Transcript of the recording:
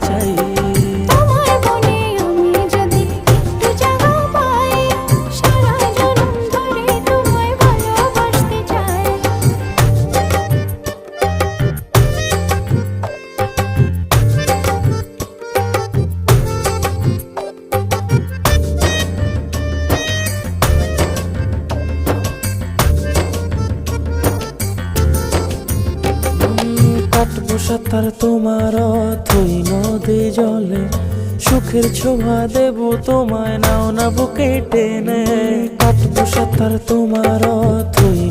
চাই। কাটবো সাঁতার তোমার অথই নদী জলে, সুখের ছোঁয়া দেব তোমায়, নাও না বুকে টেনে। কাটবো সাঁতার তোমার অথই